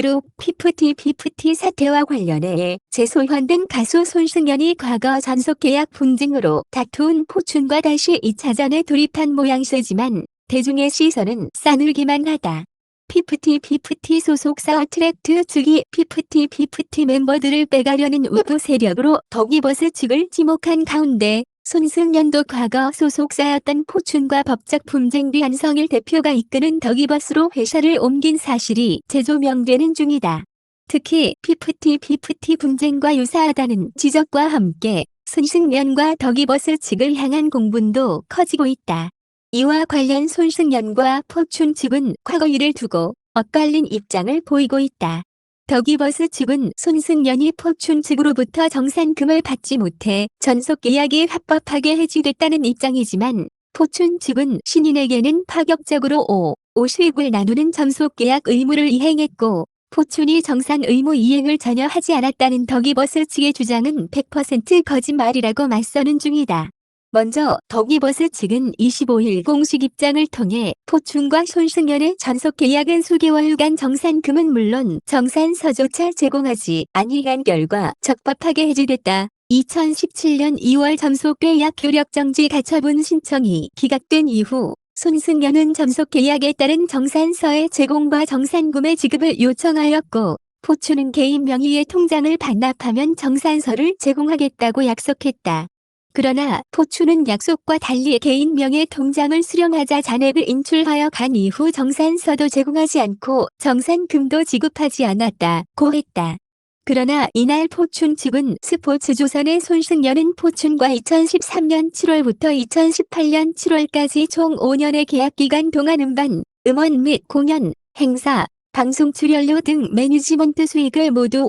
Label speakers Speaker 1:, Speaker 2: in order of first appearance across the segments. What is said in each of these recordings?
Speaker 1: 그룹 피프티 사태와 관련해 재소환된 가수 손승연이 과거 전속계약 분쟁으로 다툰 포춘과 다시 2차전에 돌입한 모양새지만 대중의 시선은 싸늘기만 하다. 피프티 소속사 어트랙트 측이 피프티 멤버들을 빼가려는 우부 세력으로 더기버스 측을 지목한 가운데 손승연도 과거 소속사였던 포춘과 법적 분쟁 뒤 한성일 대표가 이끄는 더기버스로 회사를 옮긴 사실이 재조명되는 중이다. 특히 피프티 분쟁과 유사하다는 지적과 함께 손승연과 더기버스 측을 향한 공분도 커지고 있다. 이와 관련 손승연과 포춘 측은 과거 일을 두고 엇갈린 입장을 보이고 있다. 더기버스 측은 손승연이 포춘 측으로부터 정산금을 받지 못해 전속계약이 합법하게 해지됐다는 입장이지만 포춘 측은 신인에게는 파격적으로 5 수익을 나누는 전속계약 의무를 이행했고 포춘이 정산 의무 이행을 전혀 하지 않았다는 더기버스 측의 주장은 100% 거짓말이라고 맞서는 중이다. 먼저 더기버스 측은 25일 공식 입장을 통해 포춘과 손승연의 전속계약은 수개월간 정산금은 물론 정산서조차 제공하지 아니한 결과 적법하게 해지됐다. 2017년 2월 전속계약 효력정지 가처분 신청이 기각된 이후 손승연은 전속계약에 따른 정산서의 제공과 정산금의 지급을 요청하였고 포춘은 개인 명의의 통장을 반납하면 정산서를 제공하겠다고 약속했다. 그러나 포춘은 약속과 달리 개인 명의 통장을 수령하자 잔액을 인출하여 간 이후 정산서도 제공하지 않고 정산금도 지급하지 않았다고 했다. 그러나 이날 포춘 측은 스포츠조선의 손승연은 포춘과 2013년 7월부터 2018년 7월까지 총 5년의 계약기간 동안 음반, 음원 및 공연, 행사, 방송 출연료 등 매니지먼트 수익을 모두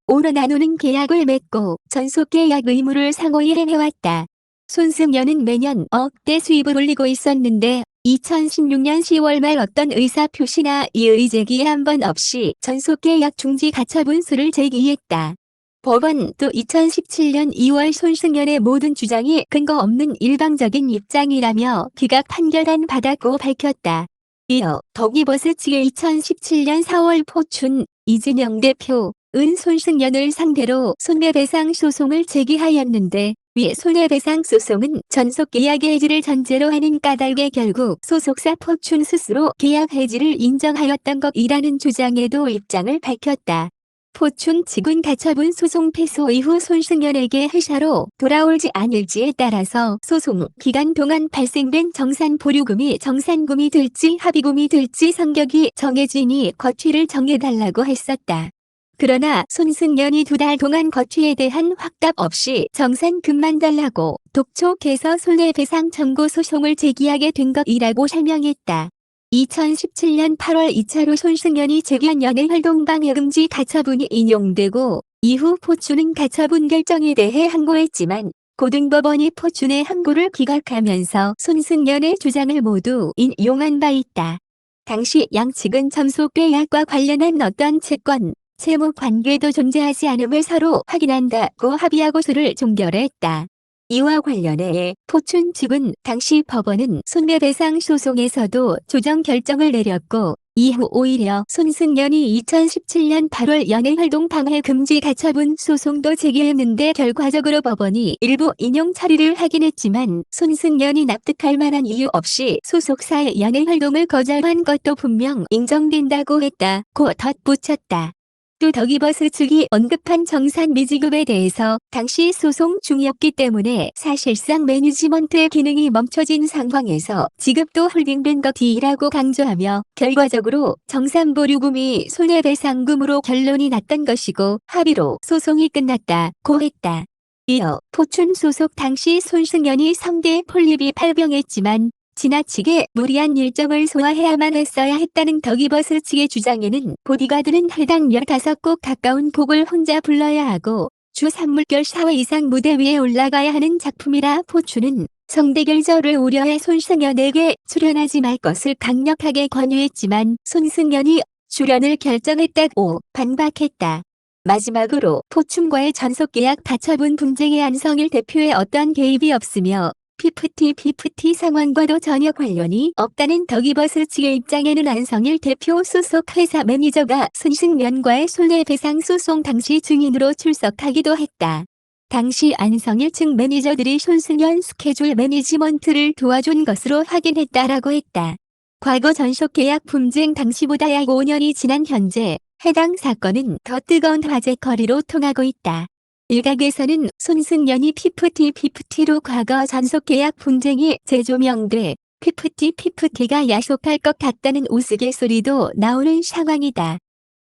Speaker 1: 5로 나누는 계약을 맺고 전속계약 의무를 상호 이행해왔다. 손승연은 매년 억대 수입을 올리고 있었는데 2016년 10월 말 어떤 의사표시나 이의 제기 한 번 없이 전속계약 중지 가처분수를 제기했다. 법원 또 2017년 2월 손승연의 모든 주장이 근거 없는 일방적인 입장이라며 기각 판결안 받았고 밝혔다. 이어 더기버스 측의 2017년 4월 포춘, 이진영 대표, 은 손승연을 상대로 손해배상 소송을 제기하였는데 위 손해배상 소송은 전속계약 해지를 전제로 하는 까닭에 결국 소속사 포춘 스스로 계약 해지를 인정하였던 것이라는 주장에도 입장을 밝혔다. 포춘 측은 가처분 소송 패소 이후 손승연에게 회사로 돌아올지 아닐지에 따라서 소송 기간 동안 발생된 정산 보류금이 정산금이 될지 합의금이 될지 성격이 정해지니 거취를 정해달라고 했었다. 그러나 손승연이 2달 동안 거취에 대한 확답 없이 정산금만 달라고 독촉해서 손해배상 청구 소송을 제기하게 된 것이라고 설명했다. 2017년 8월 2차로 손승연이 제기한 연예활동방해금지 가처분이 인용되고 이후 포춘은 가처분 결정에 대해 항고했지만 고등법원이 포춘의 항고를 기각하면서 손승연의 주장을 모두 인용한 바 있다. 당시 양측은 전속계약과 관련한 어떤 채권, 채무 관계도 존재하지 않음을 서로 확인한다고 합의하고 수를 종결했다. 이와 관련해 포춘 측은 당시 법원은 손해배상 소송에서도 조정 결정을 내렸고 이후 오히려 손승연이 2017년 8월 연예활동 방해 금지 가처분 소송도 제기했는데 결과적으로 법원이 일부 인용 처리를 하긴 했지만 손승연이 납득할 만한 이유 없이 소속사의 연예활동을 거절한 것도 분명 인정된다고 했다고 덧붙였다. 또 더기버스 측이 언급한 정산 미지급에 대해서 당시 소송 중이었기 때문에 사실상 매니지먼트의 기능이 멈춰진 상황에서 지급도 홀딩된 것이라고 강조하며 결과적으로 정산보류금이 손해배상금으로 결론이 났던 것이고 합의로 소송이 끝났다고 했다. 이어 포춘 소속 당시 손승연이 성대 폴립이 발병했지만 지나치게 무리한 일정을 소화해야만 했어야 했다는 더기버스 측의 주장에는 보디가드는 해당 15곡 가까운 곡을 혼자 불러야 하고 주 3물결 4회 이상 무대 위에 올라가야 하는 작품이라 포춘은 성대결절을 우려해 손승연에게 출연하지 말 것을 강력하게 권유했지만 손승연이 출연을 결정했다고 반박했다. 마지막으로 포춘과의 전속계약 가처분 분쟁에 한성일 대표의 어떠한 개입이 없으며 피프티 상황과도 전혀 관련이 없다는 더기버스츠의 입장에는 안성일 대표 소속 회사 매니저가 손승연과의 손해배상 소송 당시 증인으로 출석하기도 했다. 당시 안성일 측 매니저들이 손승연 스케줄 매니지먼트를 도와준 것으로 확인했다라고 했다. 과거 전속계약 분쟁 당시보다 약 5년이 지난 현재 해당 사건은 더 뜨거운 화제거리로 통하고 있다. 일각에서는 손승연이 피프티로 과거 전속계약 분쟁이 재조명돼 피프티가 야속할 것 같다는 우스갯소리도 나오는 상황이다.